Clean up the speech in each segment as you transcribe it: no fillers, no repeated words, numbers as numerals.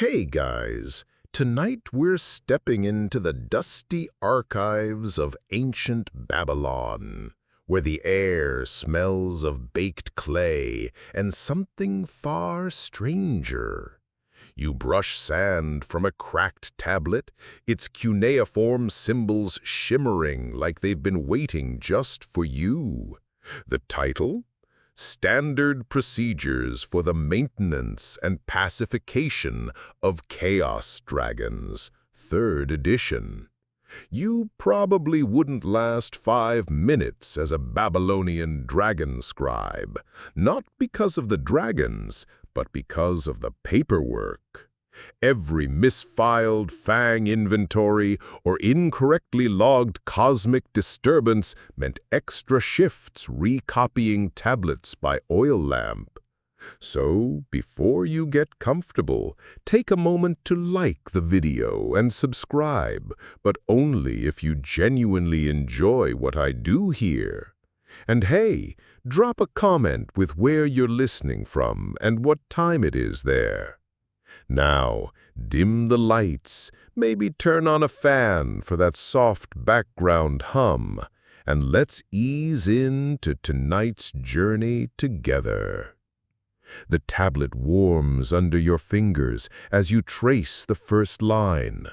Hey guys, tonight we're stepping into the dusty archives of ancient Babylon, where the air smells of baked clay and something far stranger. You brush sand from a cracked tablet, its cuneiform symbols shimmering like they've been waiting just for you. The title? Standard Procedures for the Maintenance and Pacification of Chaos Dragons, 3rd edition. You probably wouldn't last 5 minutes as a Babylonian dragon scribe, not because of the dragons, but because of the paperwork. Every misfiled Fang inventory or incorrectly logged cosmic disturbance meant extra shifts recopying tablets by oil lamp. So, before you get comfortable, take a moment to like the video and subscribe, but only if you genuinely enjoy what I do here. And hey, drop a comment with where you're listening from and what time it is there. Now, dim the lights, maybe turn on a fan for that soft background hum, and let's ease into tonight's journey together. The tablet warms under your fingers as you trace the first line.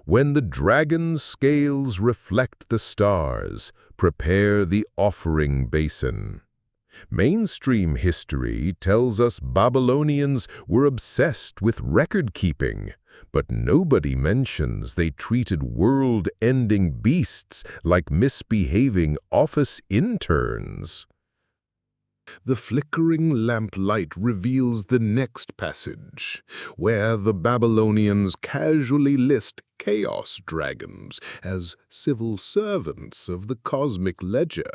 When the dragon's scales reflect the stars, prepare the offering basin. Mainstream history tells us Babylonians were obsessed with record-keeping, but nobody mentions they treated world-ending beasts like misbehaving office interns. The flickering lamplight reveals the next passage, where the Babylonians casually list chaos dragons as civil servants of the cosmic ledger.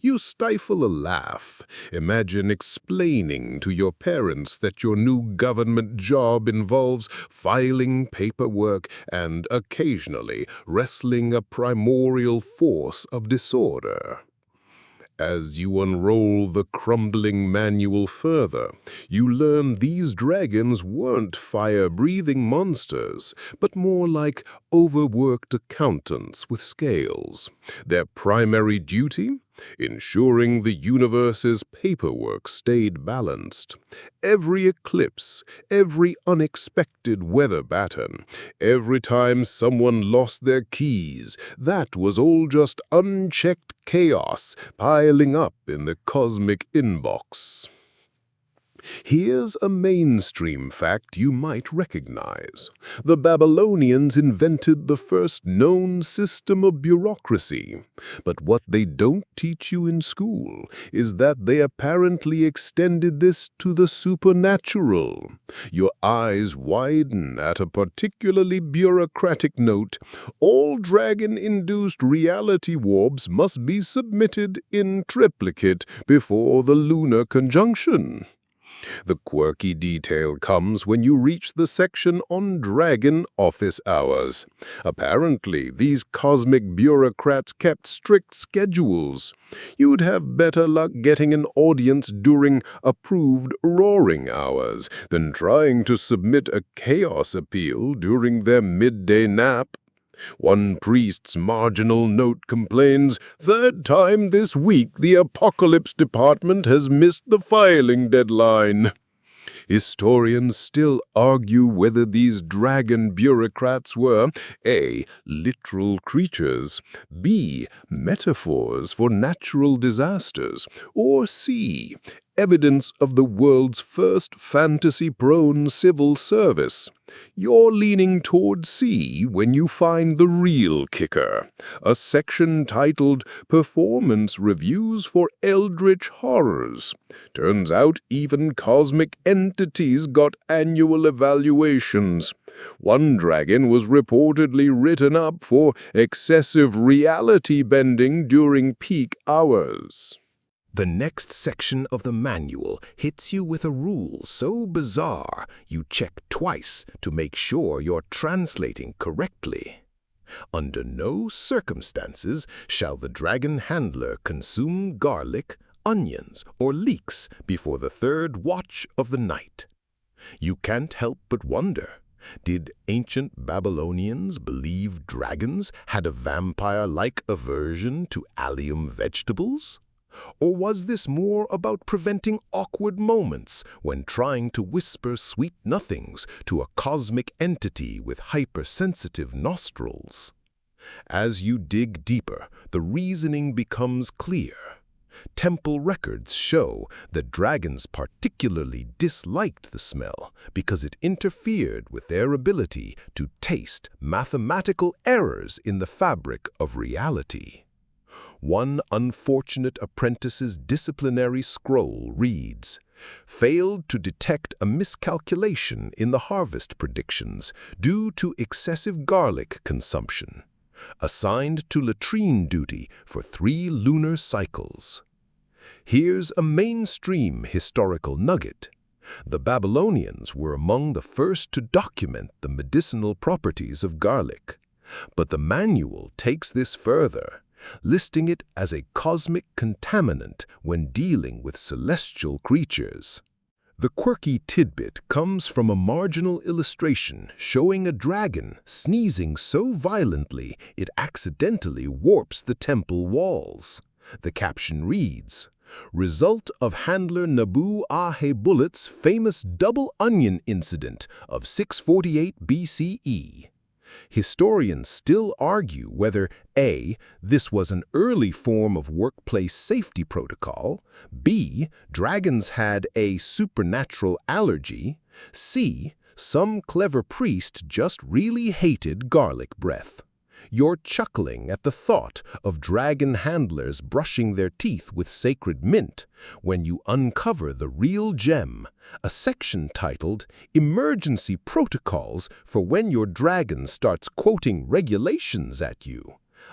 You stifle a laugh. Imagine explaining to your parents that your new government job involves filing paperwork and occasionally wrestling a primordial force of disorder. As you unroll the crumbling manual further, you learn these dragons weren't fire-breathing monsters, but more like overworked accountants with scales. Their primary duty? Ensuring the universe's paperwork stayed balanced. Every eclipse, every unexpected weather pattern, every time someone lost their keys, that was all just unchecked chaos piling up in the cosmic inbox. Here's a mainstream fact you might recognize. The Babylonians invented the first known system of bureaucracy. But what they don't teach you in school is that they apparently extended this to the supernatural. Your eyes widen at a particularly bureaucratic note. All dragon-induced reality warps must be submitted in triplicate before the lunar conjunction. The quirky detail comes when you reach the section on dragon office hours. Apparently, these cosmic bureaucrats kept strict schedules. You'd have better luck getting an audience during approved roaring hours than trying to submit a chaos appeal during their midday nap. One priest's marginal note complains, "Third time this week the Apocalypse Department has missed the filing deadline." Historians still argue whether these dragon bureaucrats were A. literal creatures, B. metaphors for natural disasters, or C. evidence of the world's first fantasy-prone civil service. You're leaning toward C when you find the real kicker, a section titled Performance Reviews for Eldritch Horrors. Turns out even cosmic entities got annual evaluations. One dragon was reportedly written up for excessive reality bending during peak hours. The next section of the manual hits you with a rule so bizarre you check twice to make sure you're translating correctly. Under no circumstances shall the dragon handler consume garlic, onions, or leeks before the 3rd watch of the night. You can't help but wonder, did ancient Babylonians believe dragons had a vampire-like aversion to allium vegetables? Or was this more about preventing awkward moments when trying to whisper sweet nothings to a cosmic entity with hypersensitive nostrils? As you dig deeper, the reasoning becomes clear. Temple records show that dragons particularly disliked the smell because it interfered with their ability to taste mathematical errors in the fabric of reality. One unfortunate apprentice's disciplinary scroll reads, "Failed to detect a miscalculation in the harvest predictions due to excessive garlic consumption. Assigned to latrine duty for 3 lunar cycles." Here's a mainstream historical nugget. The Babylonians were among the first to document the medicinal properties of garlic. But the manual takes this further, listing it as a cosmic contaminant when dealing with celestial creatures. The quirky tidbit comes from a marginal illustration showing a dragon sneezing so violently it accidentally warps the temple walls. The caption reads, "Result of handler Nabu-Ahebullet's famous double onion incident of 648 BCE. Historians still argue whether A. This was an early form of workplace safety protocol, B. Dragons had a supernatural allergy, C. Some clever priest just really hated garlic breath. You're chuckling at the thought of dragon handlers brushing their teeth with sacred mint when you uncover the real gem, a section titled "Emergency Protocols for when your dragon starts quoting regulations at you."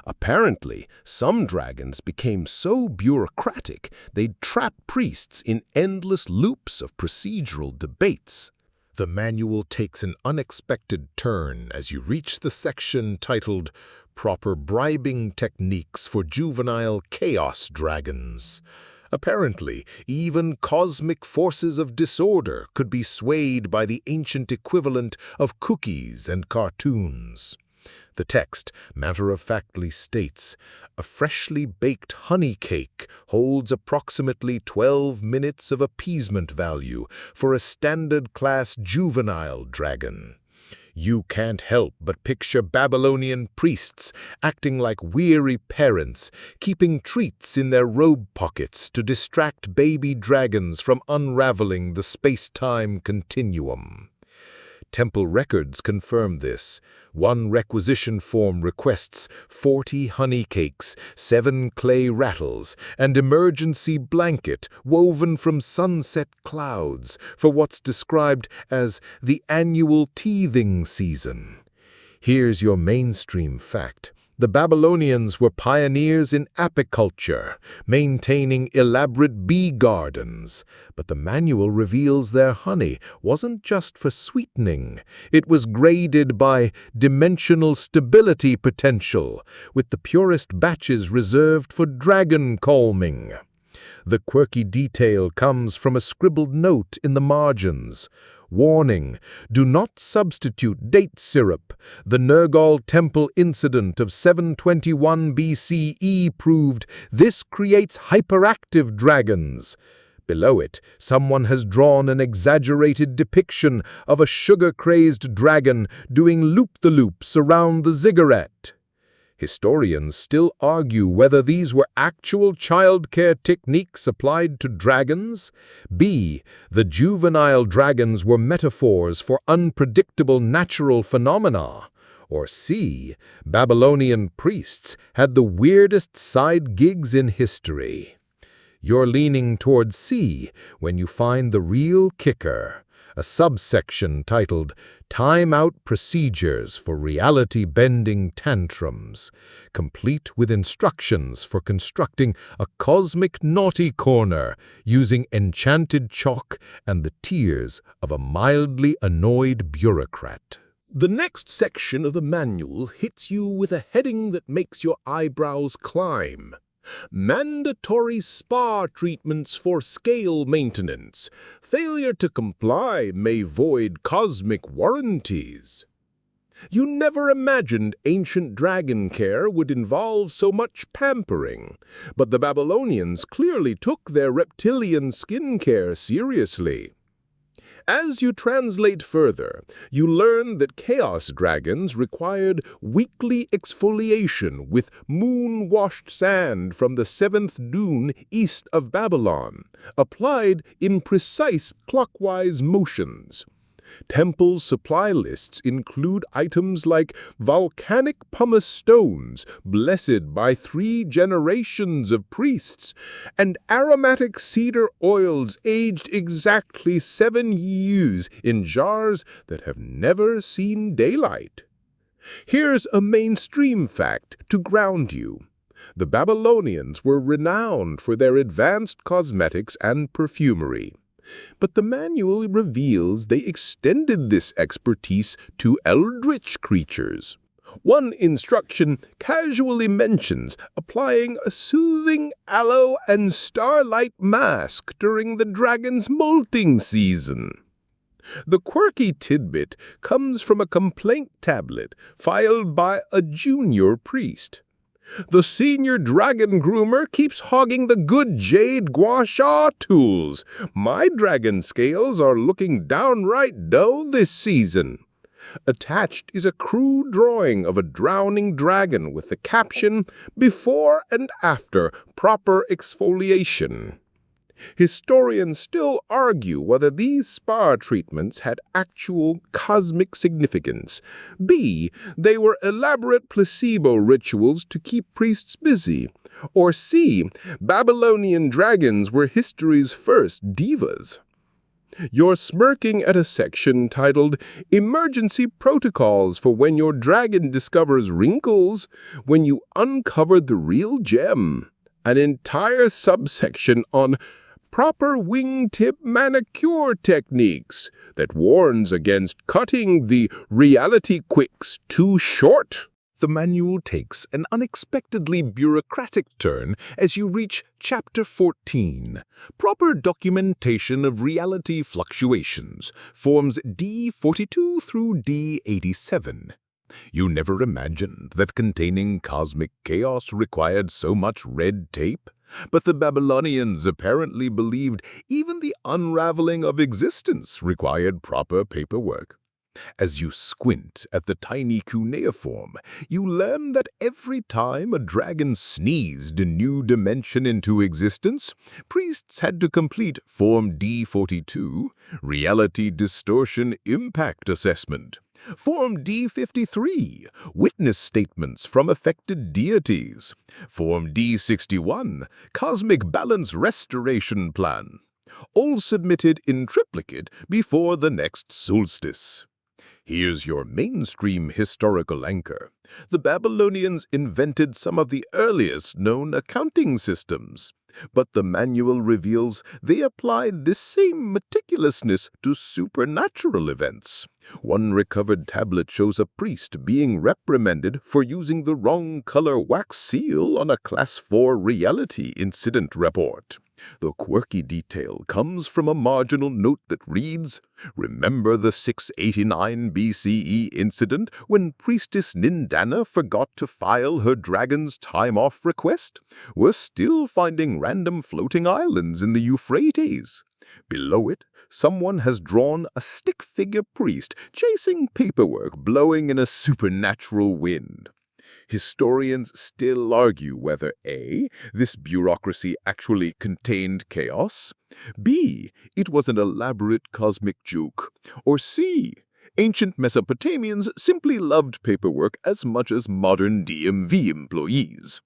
Apparently, some dragons became so bureaucratic they'd trap priests in endless loops of procedural debates. The manual takes an unexpected turn as you reach the section titled "Proper Bribing Techniques for Juvenile Chaos Dragons." Apparently, even cosmic forces of disorder could be swayed by the ancient equivalent of cookies and cartoons. The text matter-of-factly states, "A freshly baked honey cake holds approximately 12 minutes of appeasement value for a standard-class juvenile dragon." You can't help but picture Babylonian priests acting like weary parents, keeping treats in their robe pockets to distract baby dragons from unraveling the space-time continuum. Temple records confirm this. One requisition form requests 40 honey cakes, 7 clay rattles, and emergency blanket woven from sunset clouds for what's described as the annual teething season. Here's your mainstream fact. The Babylonians were pioneers in apiculture, maintaining elaborate bee gardens. But the manual reveals their honey wasn't just for sweetening. It was graded by dimensional stability potential, with the purest batches reserved for dragon calming. The quirky detail comes from a scribbled note in the margins. Warning, do not substitute date syrup. The Nergal Temple incident of 721 BCE proved this creates hyperactive dragons. Below it, someone has drawn an exaggerated depiction of a sugar-crazed dragon doing loop-the-loops around the ziggurat. Historians still argue whether these were actual childcare techniques applied to dragons. B. The juvenile dragons were metaphors for unpredictable natural phenomena. Or C. Babylonian priests had the weirdest side gigs in history. You're leaning toward C when you find the real kicker. A subsection titled "Time-Out Procedures for Reality-Bending Tantrums," complete with instructions for constructing a cosmic naughty corner using enchanted chalk and the tears of a mildly annoyed bureaucrat. The next section of the manual hits you with a heading that makes your eyebrows climb. Mandatory spa treatments for scale maintenance. Failure to comply may void cosmic warranties. You never imagined ancient dragon care would involve so much pampering, but the Babylonians clearly took their reptilian skin care seriously. As you translate further, you learn that chaos dragons required weekly exfoliation with moon-washed sand from the seventh dune east of Babylon, applied in precise clockwise motions. Temple supply lists include items like volcanic pumice stones, blessed by 3 generations of priests, and aromatic cedar oils aged exactly 7 years in jars that have never seen daylight. Here's a mainstream fact to ground you. The Babylonians were renowned for their advanced cosmetics and perfumery. But the manual reveals they extended this expertise to eldritch creatures. One instruction casually mentions applying a soothing aloe and starlight mask during the dragon's molting season. The quirky tidbit comes from a complaint tablet filed by a junior priest. The senior dragon groomer keeps hogging the good jade gua sha tools. My dragon scales are looking downright dull this season. Attached is a crude drawing of a drowning dragon with the caption, "Before and after proper exfoliation." Historians still argue whether these spa treatments had actual cosmic significance. B, they were elaborate placebo rituals to keep priests busy. Or C, Babylonian dragons were history's first divas. You're smirking at a section titled Emergency Protocols for When Your Dragon Discovers Wrinkles, when you uncovered the real gem. An entire subsection on proper wingtip manicure techniques that warns against cutting the reality quicks too short. The manual takes an unexpectedly bureaucratic turn as you reach Chapter 14, Proper Documentation of Reality Fluctuations, Forms D42 through D87. You never imagined that containing cosmic chaos required so much red tape, but the Babylonians apparently believed even the unraveling of existence required proper paperwork. As you squint at the tiny cuneiform, you learn that every time a dragon sneezed a new dimension into existence, priests had to complete Form D42, Reality Distortion Impact Assessment, Form D53, Witness Statements from Affected Deities, Form D61, Cosmic Balance Restoration Plan, all submitted in triplicate before the next solstice. Here's your mainstream historical anchor. The Babylonians invented some of the earliest known accounting systems, but the manual reveals they applied this same meticulousness to supernatural events. One recovered tablet shows a priest being reprimanded for using the wrong color wax seal on a Class 4 reality incident report. The quirky detail comes from a marginal note that reads, "Remember the 689 BCE incident when Priestess Nindana forgot to file her dragon's time-off request? We're still finding random floating islands in the Euphrates." Below it, someone has drawn a stick-figure priest chasing paperwork blowing in a supernatural wind. Historians still argue whether A, this bureaucracy actually contained chaos, B, it was an elaborate cosmic joke, or C, ancient Mesopotamians simply loved paperwork as much as modern DMV employees.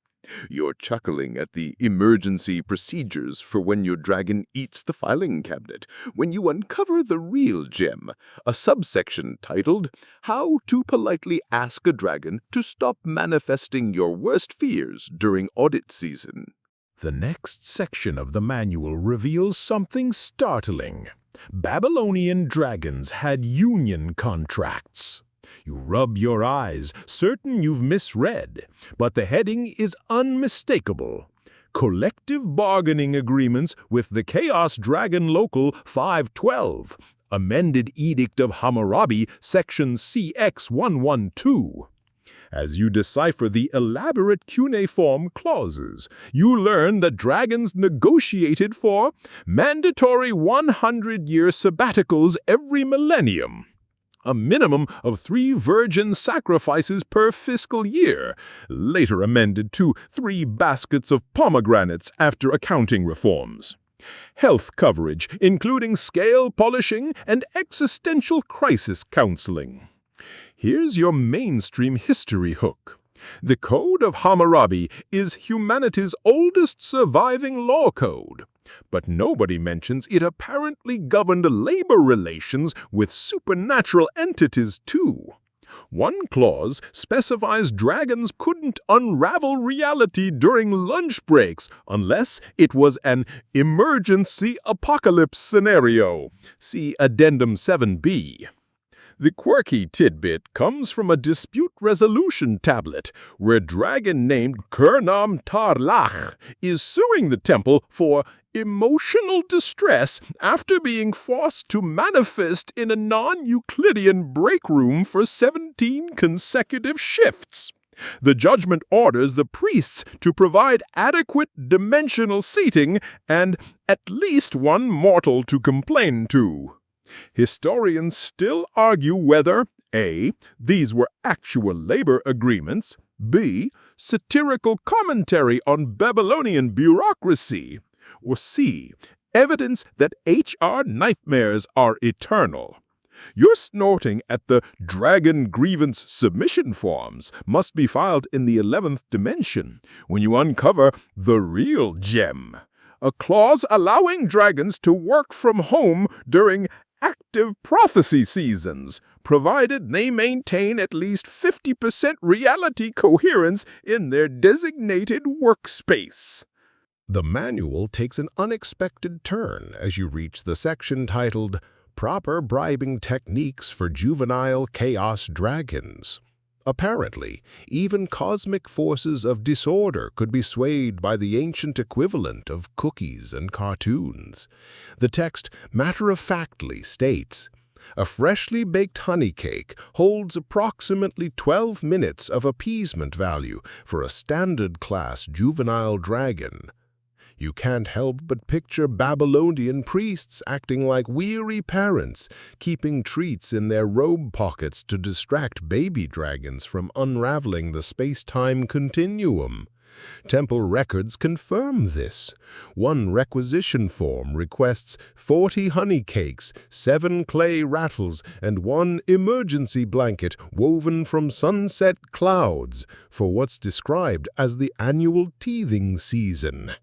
You're chuckling at the emergency procedures for when your dragon eats the filing cabinet, when you uncover the real gem, a subsection titled, How to Politely Ask a Dragon to Stop Manifesting Your Worst Fears During Audit Season. The next section of the manual reveals something startling. Babylonian dragons had union contracts. You rub your eyes, certain you've misread, but the heading is unmistakable. collective bargaining agreements with the Chaos Dragon Local 512, Amended Edict of Hammurabi, Section CX112. As you decipher the elaborate cuneiform clauses, you learn that dragons negotiated for mandatory 100-year sabbaticals every millennium, a minimum of 3 virgin sacrifices per fiscal year, later amended to 3 baskets of pomegranates after accounting reforms. Health coverage, including scale polishing and existential crisis counseling. Here's your mainstream history hook. The Code of Hammurabi is humanity's oldest surviving law code, but nobody mentions it apparently governed labor relations with supernatural entities too. One clause specifies dragons couldn't unravel reality during lunch breaks unless it was an emergency apocalypse scenario. See Addendum 7b. The quirky tidbit comes from a dispute resolution tablet where a dragon named Kurnam Tarlach is suing the temple for emotional distress after being forced to manifest in a non-Euclidean break room for 17 consecutive shifts. The judgment orders the priests to provide adequate dimensional seating and at least one mortal to complain to. Historians still argue whether A. These were actual labor agreements, B. Satirical commentary on Babylonian bureaucracy, or C. Evidence that HR nightmares are eternal. Your snorting at the Dragon Grievance submission forms must be filed in the 11th dimension when you uncover the real gem, a clause allowing dragons to work from home during active prophecy seasons, provided they maintain at least 50% reality coherence in their designated workspace. The manual takes an unexpected turn as you reach the section titled Proper Bribing Techniques for Juvenile Chaos Dragons. Apparently, even cosmic forces of disorder could be swayed by the ancient equivalent of cookies and cartoons. The text matter-of-factly states, "A freshly baked honey cake holds approximately 12 minutes of appeasement value for a standard-class juvenile dragon." You can't help but picture Babylonian priests acting like weary parents, keeping treats in their robe pockets to distract baby dragons from unraveling the space-time continuum. Temple records confirm this. One requisition form requests 40 honey cakes, 7 clay rattles, and 1 emergency blanket woven from sunset clouds for what's described as the annual teething season.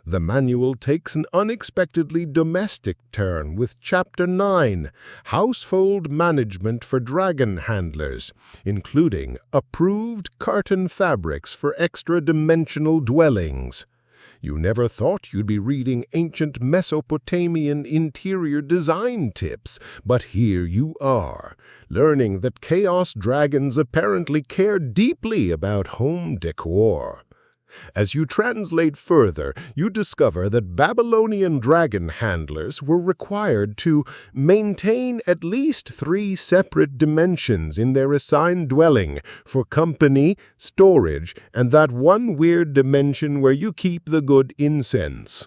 The manual takes an unexpectedly domestic turn with Chapter 9, Household Management for Dragon Handlers, including approved curtain fabrics for extra-dimensional dwellings. You never thought you'd be reading ancient Mesopotamian interior design tips, but here you are, learning that chaos dragons apparently care deeply about home decor. As you translate further, you discover that Babylonian dragon handlers were required to maintain at least 3 separate dimensions in their assigned dwelling for company, storage, and that one weird dimension where you keep the good incense.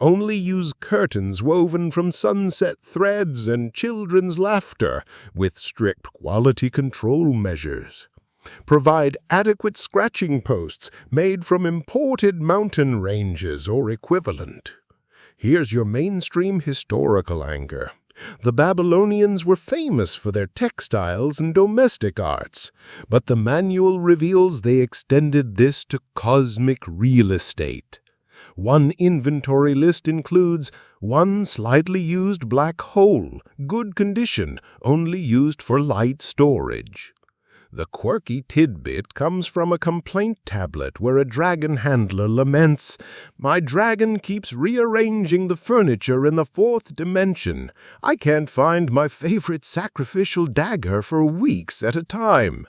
Only use curtains woven from sunset threads and children's laughter with strict quality control measures. Provide adequate scratching posts made from imported mountain ranges or equivalent. Here's your mainstream historical anchor. The Babylonians were famous for their textiles and domestic arts, but the manual reveals they extended this to cosmic real estate. One inventory list includes 1 slightly used black hole, good condition, only used for light storage. The quirky tidbit comes from a complaint tablet where a dragon handler laments, "My dragon keeps rearranging the furniture in the 4th dimension. I can't find my favorite sacrificial dagger for weeks at a time."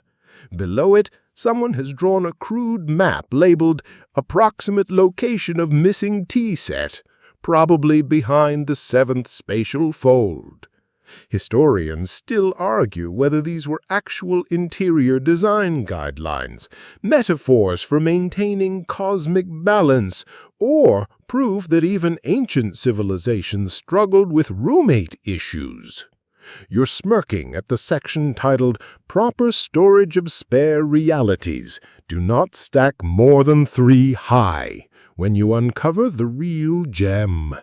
Below it, someone has drawn a crude map labeled "Approximate Location of Missing T-Set," probably behind the seventh spatial fold. Historians still argue whether these were actual interior design guidelines, metaphors for maintaining cosmic balance, or proof that even ancient civilizations struggled with roommate issues. You're smirking at the section titled "Proper Storage of Spare Realities. Do not stack more than 3 high," when you uncover the real gem.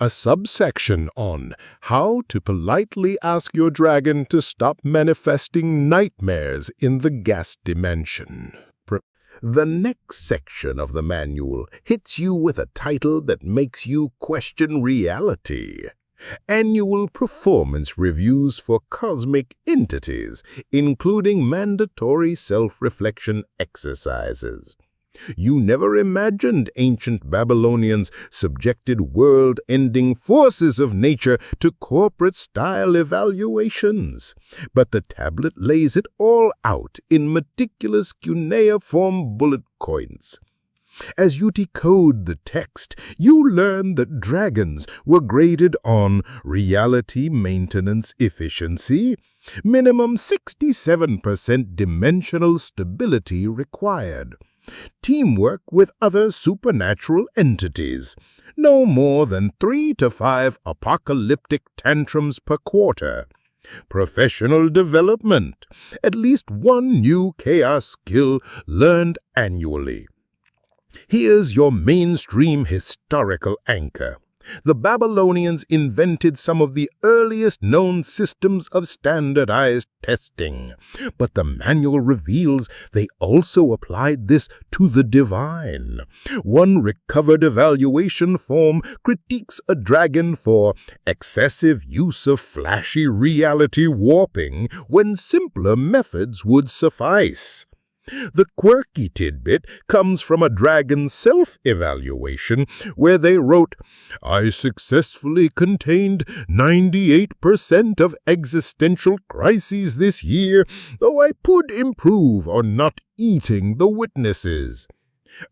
A subsection on how to politely ask your dragon to stop manifesting nightmares in the guest dimension. The next section of the manual hits you with a title that makes you question reality. Annual Performance Reviews for Cosmic Entities, including mandatory self-reflection exercises. You never imagined ancient Babylonians subjected world-ending forces of nature to corporate-style evaluations. But the tablet lays it all out in meticulous cuneiform bullet points. As you decode the text, you learn that dragons were graded on reality maintenance efficiency, minimum 67% dimensional stability required, teamwork with other supernatural entities, no more than 3 to 5 apocalyptic tantrums per quarter, professional development, at least 1 new chaos skill learned annually. Here's your mainstream historical anchor. The Babylonians invented some of the earliest known systems of standardized testing, but the manual reveals they also applied this to the divine. One recovered evaluation form critiques a dragon for excessive use of flashy reality warping when simpler methods would suffice. The quirky tidbit comes from a dragon's self-evaluation where they wrote, "I successfully contained 98% of existential crises this year, though I could improve on not eating the witnesses."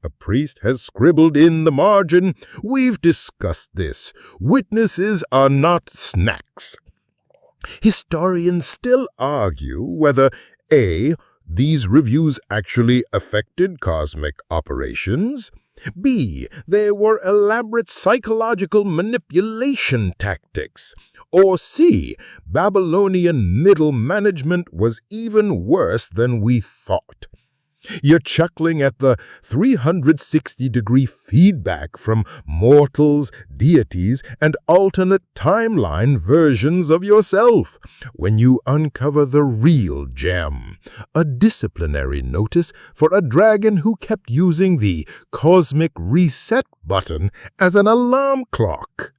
A priest has scribbled in the margin, "We've discussed this. Witnesses are not snacks." Historians still argue whether A. these reviews actually affected cosmic operations, B. there were elaborate psychological manipulation tactics, or C. Babylonian middle management was even worse than we thought. You're chuckling at the 360-degree feedback from mortals, deities, and alternate timeline versions of yourself when you uncover the real gem, a disciplinary notice for a dragon who kept using the cosmic reset button as an alarm clock.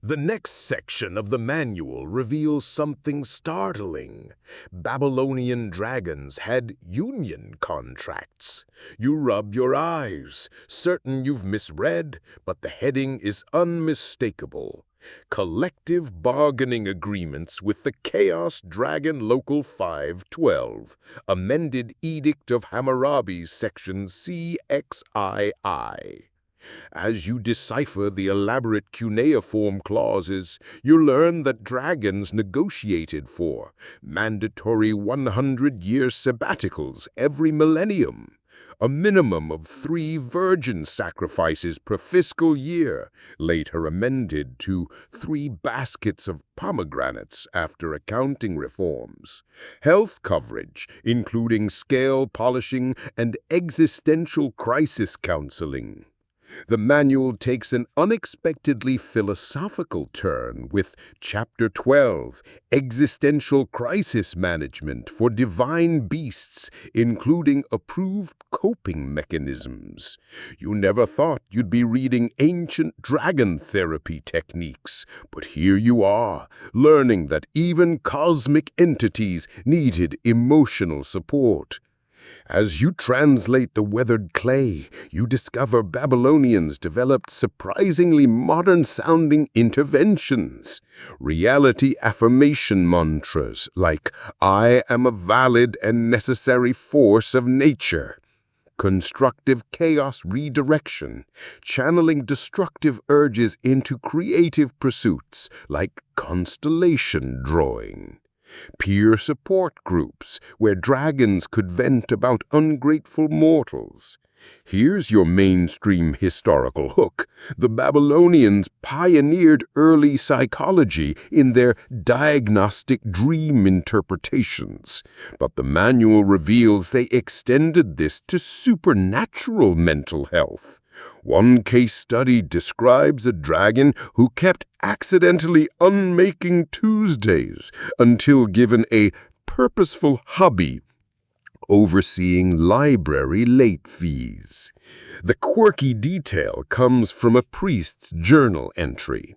The next section of the manual reveals something startling. Babylonian dragons had union contracts. You rub your eyes, certain you've misread, but the heading is unmistakable. Collective bargaining agreements with the Chaos Dragon Local 512, amended Edict of Hammurabi Section CXII. As you decipher the elaborate cuneiform clauses, you learn that dragons negotiated for mandatory 100-year sabbaticals every millennium, a minimum of 3 virgin sacrifices per fiscal year, later amended to 3 baskets of pomegranates after accounting reforms, health coverage, including scale polishing and existential crisis counseling. The manual takes an unexpectedly philosophical turn with Chapter 12, Existential Crisis Management for Divine Beasts, including approved coping mechanisms. You never thought you'd be reading ancient dragon therapy techniques, but here you are, learning that even cosmic entities needed emotional support. As you translate the weathered clay, you discover Babylonians developed surprisingly modern-sounding interventions. Reality affirmation mantras like, "I am a valid and necessary force of nature." Constructive chaos redirection, channeling destructive urges into creative pursuits like constellation drawing. Peer support groups where dragons could vent about ungrateful mortals. Here's your mainstream historical hook. The Babylonians pioneered early psychology in their diagnostic dream interpretations, but the manual reveals they extended this to supernatural mental health. One case study describes a dragon who kept accidentally unmaking Tuesdays until given a purposeful hobby, overseeing library late fees. The quirky detail comes from a priest's journal entry.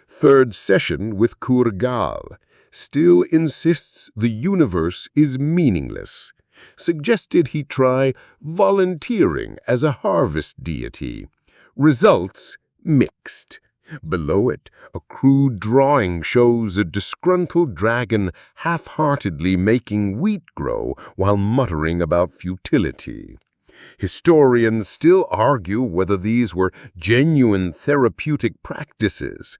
Third session with Kurgal still insists the universe is meaningless. Suggested he try volunteering as a harvest deity. Results mixed. Below it, a crude drawing shows a disgruntled dragon half-heartedly making wheat grow while muttering about futility. Historians still argue whether these were genuine therapeutic practices.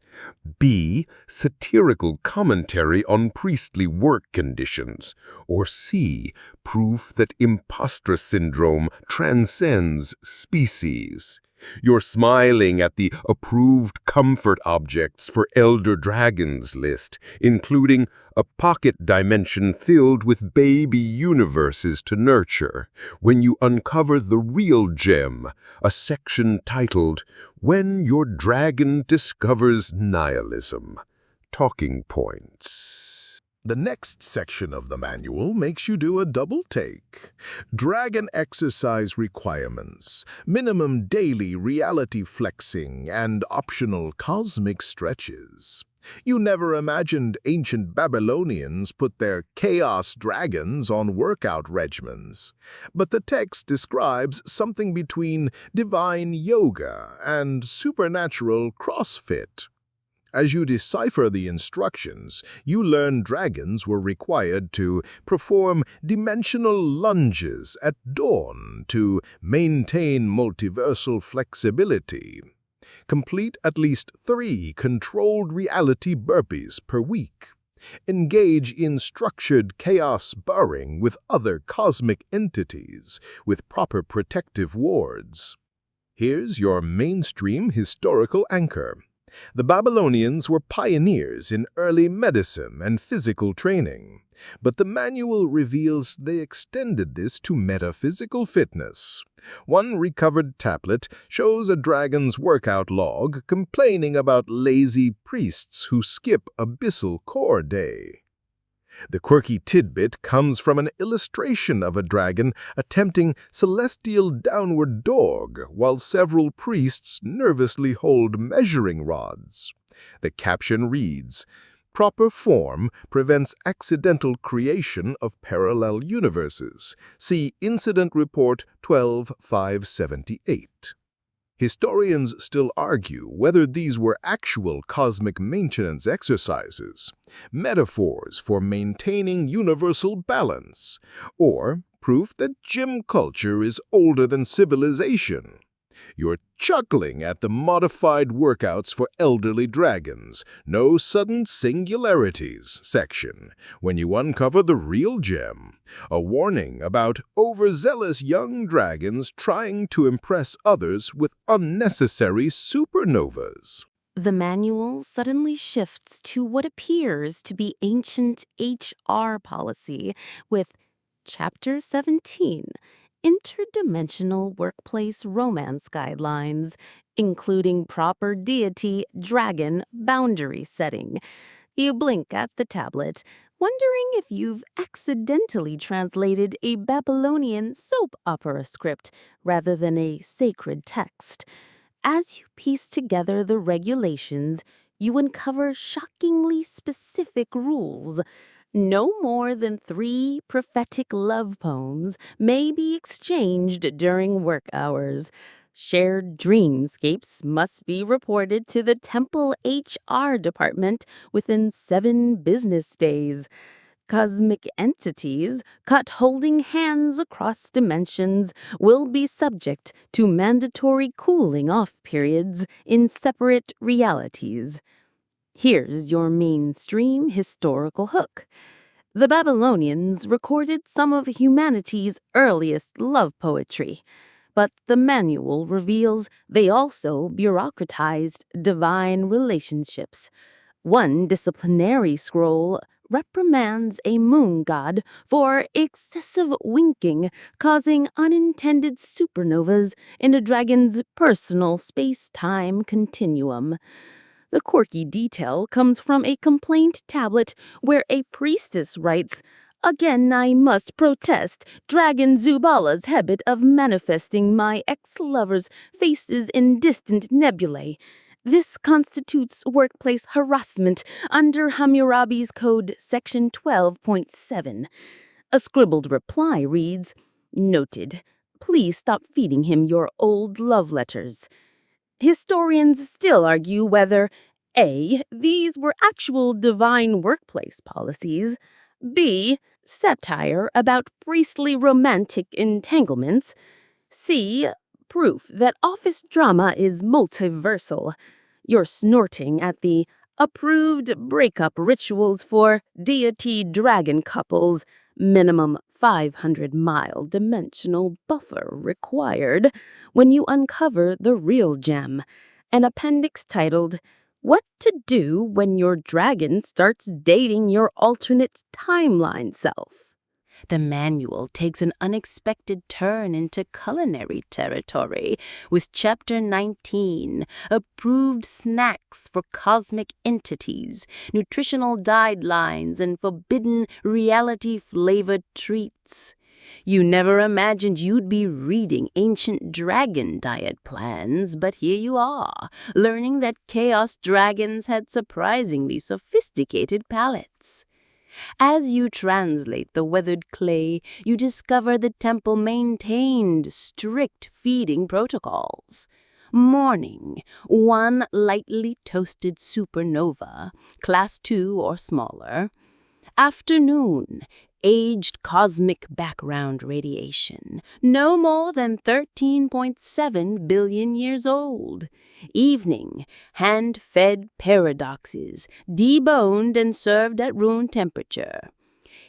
B. Satirical commentary on priestly work conditions. Or C. Proof that imposter syndrome transcends species. You're smiling at the approved comfort objects for Elder Dragons list, including a pocket dimension filled with baby universes to nurture, when you uncover the real gem, a section titled, "When Your Dragon Discovers Nihilism." Talking points. The next section of the manual makes you do a double take. Dragon exercise requirements, minimum daily reality flexing, and optional cosmic stretches. You never imagined ancient Babylonians put their chaos dragons on workout regimens. But the text describes something between divine yoga and supernatural CrossFit. As you decipher the instructions, you learn dragons were required to perform dimensional lunges at dawn to maintain multiversal flexibility, complete at least 3 controlled reality burpees per week, engage in structured chaos sparring with other cosmic entities with proper protective wards. Here's your mainstream historical anchor. The Babylonians were pioneers in early medicine and physical training, but the manual reveals they extended this to metaphysical fitness. One recovered tablet shows a dragon's workout log complaining about lazy priests who skip abyssal core day. The quirky tidbit comes from an illustration of a dragon attempting celestial downward dog while several priests nervously hold measuring rods. The caption reads, "Proper form prevents accidental creation of parallel universes. See Incident Report 12-578. Historians still argue whether these were actual cosmic maintenance exercises, metaphors for maintaining universal balance, or proof that gym culture is older than civilization. You're chuckling at the modified workouts for elderly dragons, no sudden singularities section, when you uncover the real gem, a warning about overzealous young dragons trying to impress others with unnecessary supernovas. The manual suddenly shifts to what appears to be ancient HR policy with Chapter 17, Interdimensional Workplace Romance Guidelines, including proper deity, dragon, boundary setting. You blink at the tablet, wondering if you've accidentally translated a Babylonian soap opera script rather than a sacred text. As you piece together the regulations, you uncover shockingly specific rules. No more than 3 prophetic love poems may be exchanged during work hours. Shared dreamscapes must be reported to the temple HR department within 7 business days. Cosmic entities caught holding hands across dimensions will be subject to mandatory cooling-off periods in separate realities. Here's your mainstream historical hook. The Babylonians recorded some of humanity's earliest love poetry, but the manual reveals they also bureaucratized divine relationships. One disciplinary scroll reprimands a moon god for excessive winking, causing unintended supernovas in a dragon's personal space-time continuum. The quirky detail comes from a complaint tablet where a priestess writes, "Again I must protest Dragon Zubala's habit of manifesting my ex-lover's faces in distant nebulae. This constitutes workplace harassment under Hammurabi's Code Section 12.7. A scribbled reply reads, "Noted. Please stop feeding him your old love letters." Historians still argue whether A. These were actual divine workplace policies, B. Satire about priestly romantic entanglements, C. Proof that office drama is multiversal. You're snorting at the approved breakup rituals for deity dragon couples, minimum 500-mile dimensional buffer required, when you uncover the real gem, an appendix titled, "What to Do When Your Dragon Starts Dating Your Alternate Timeline Self." The manual takes an unexpected turn into culinary territory with Chapter 19, Approved Snacks for Cosmic Entities, Nutritional Guidelines, and Forbidden Reality-Flavored Treats. You never imagined you'd be reading ancient dragon diet plans, but here you are, learning that chaos dragons had surprisingly sophisticated palates. As you translate the weathered clay, you discover the temple maintained strict feeding protocols. Morning, 1 lightly toasted supernova, class 2 or smaller. Afternoon, aged cosmic background radiation, no more than 13.7 billion years old. Evening, hand-fed paradoxes, deboned and served at room temperature.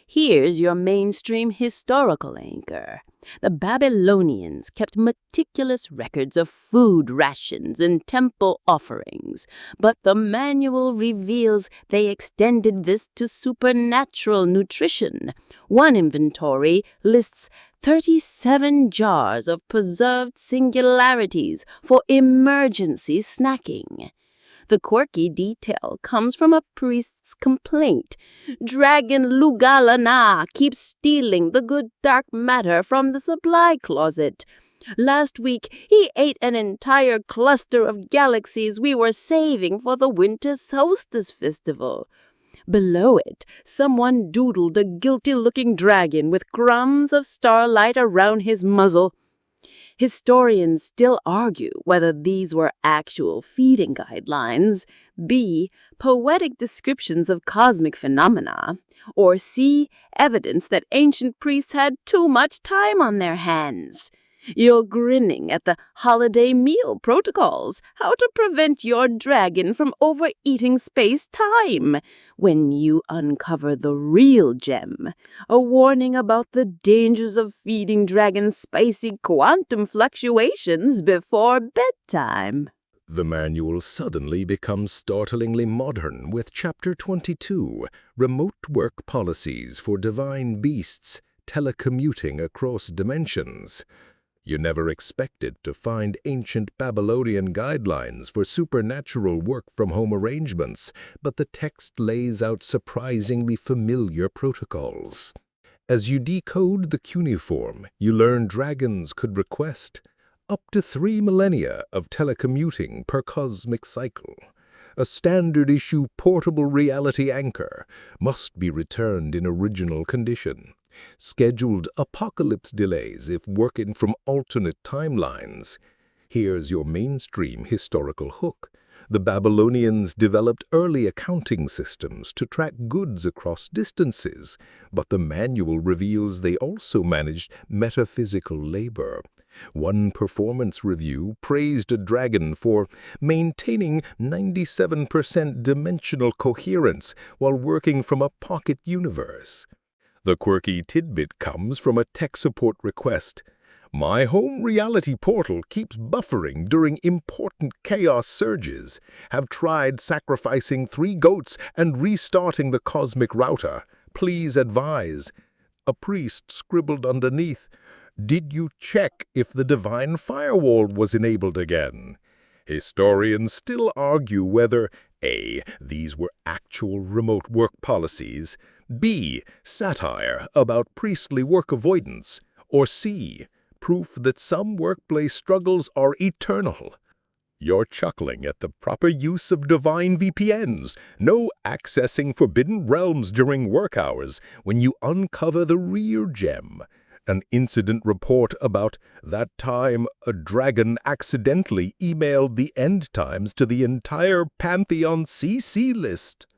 Here's your mainstream historical anchor. The Babylonians kept meticulous records of food rations and temple offerings, but the manual reveals they extended this to supernatural nutrition. One inventory lists 37 jars of preserved singularities for emergency snacking. The quirky detail comes from a priest's complaint. Dragon Lugalana keeps stealing the good dark matter from the supply closet. Last week, he ate an entire cluster of galaxies we were saving for the winter solstice festival. Below it, someone doodled a guilty-looking dragon with crumbs of starlight around his muzzle. Historians still argue whether these were actual feeding guidelines, B. poetic descriptions of cosmic phenomena, or C. evidence that ancient priests had too much time on their hands. You're grinning at the holiday meal protocols, how to prevent your dragon from overeating space-time, when you uncover the real gem, a warning about the dangers of feeding dragons spicy quantum fluctuations before bedtime. The manual suddenly becomes startlingly modern with Chapter 22, Remote Work Policies for Divine Beasts Telecommuting Across Dimensions. You never expected to find ancient Babylonian guidelines for supernatural work-from-home arrangements, but the text lays out surprisingly familiar protocols. As you decode the cuneiform, you learn dragons could request up to 3 millennia of telecommuting per cosmic cycle, A standard-issue portable reality anchor must be returned in original condition. Scheduled apocalypse delays if working from alternate timelines. Here's your mainstream historical hook. The Babylonians developed early accounting systems to track goods across distances, but the manual reveals they also managed metaphysical labor. One performance review praised a dragon for maintaining 97% dimensional coherence while working from a pocket universe. The quirky tidbit comes from a tech support request. My home reality portal keeps buffering during important chaos surges. Have tried sacrificing 3 goats and restarting the cosmic router. Please advise. A priest scribbled underneath, "Did you check if the divine firewall was enabled again?" Historians still argue whether A. These were actual remote work policies, B. Satire about priestly work avoidance, or C. Proof that some workplace struggles are eternal. You're chuckling at the proper use of divine VPNs. No accessing forbidden realms during work hours when you uncover the real gem. An incident report about that time a dragon accidentally emailed the end times to the entire Pantheon CC list.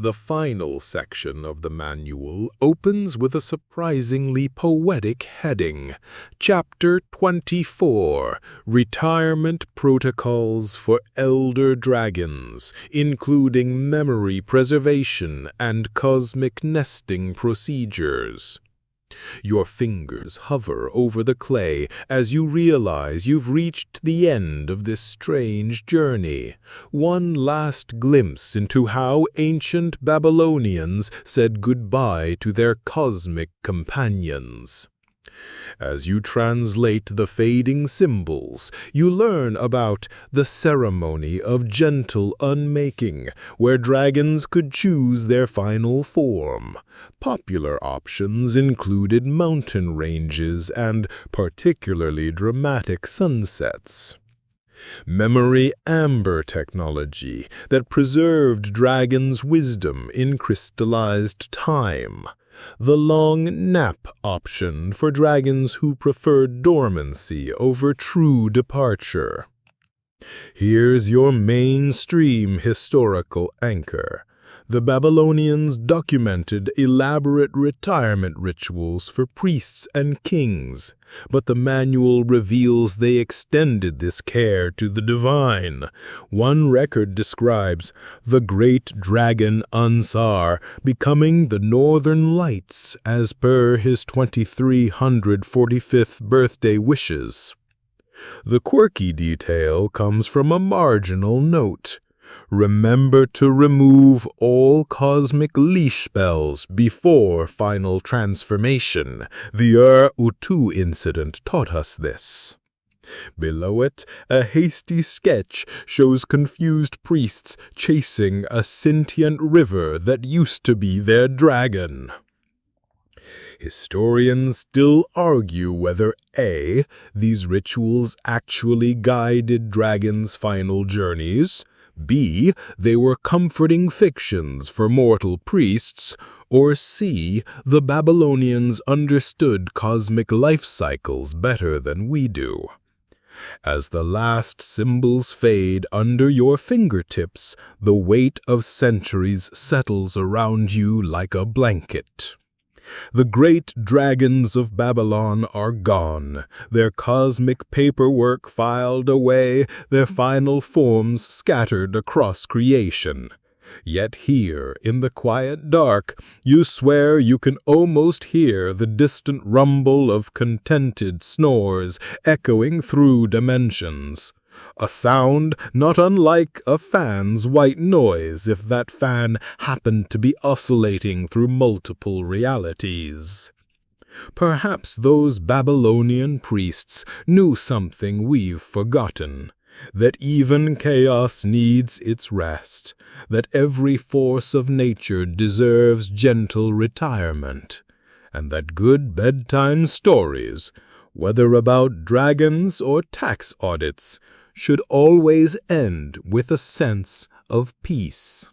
The final section of the manual opens with a surprisingly poetic heading, Chapter 24, Retirement Protocols for Elder Dragons, including memory preservation and cosmic nesting procedures. Your fingers hover over the clay as you realize you've reached the end of this strange journey. One last glimpse into how ancient Babylonians said goodbye to their cosmic companions. As you translate the fading symbols, you learn about the ceremony of gentle unmaking, where dragons could choose their final form. Popular options included mountain ranges and particularly dramatic sunsets. Memory amber technology that preserved dragons' wisdom in crystallized time. The long nap option for dragons who preferred dormancy over true departure. Here's your mainstream historical anchor. The Babylonians documented elaborate retirement rituals for priests and kings, but the manual reveals they extended this care to the divine. One record describes the great dragon Ansar becoming the Northern Lights as per his 2345th birthday wishes. The quirky detail comes from a marginal note. Remember to remove all cosmic leash spells before final transformation. The Utu incident taught us this. Below it, a hasty sketch shows confused priests chasing a sentient river that used to be their dragon. Historians still argue whether A. These rituals actually guided dragons' final journeys, B. They were comforting fictions for mortal priests, or C. The Babylonians understood cosmic life cycles better than we do. As the last symbols fade under your fingertips, the weight of centuries settles around you like a blanket. The great dragons of Babylon are gone, their cosmic paperwork filed away, their final forms scattered across creation. Yet here, in the quiet dark, you swear you can almost hear the distant rumble of contented snores echoing through dimensions. A sound not unlike a fan's white noise if that fan happened to be oscillating through multiple realities. Perhaps those Babylonian priests knew something we've forgotten, that even chaos needs its rest, that every force of nature deserves gentle retirement, and that good bedtime stories, whether about dragons or tax audits, should always end with a sense of peace.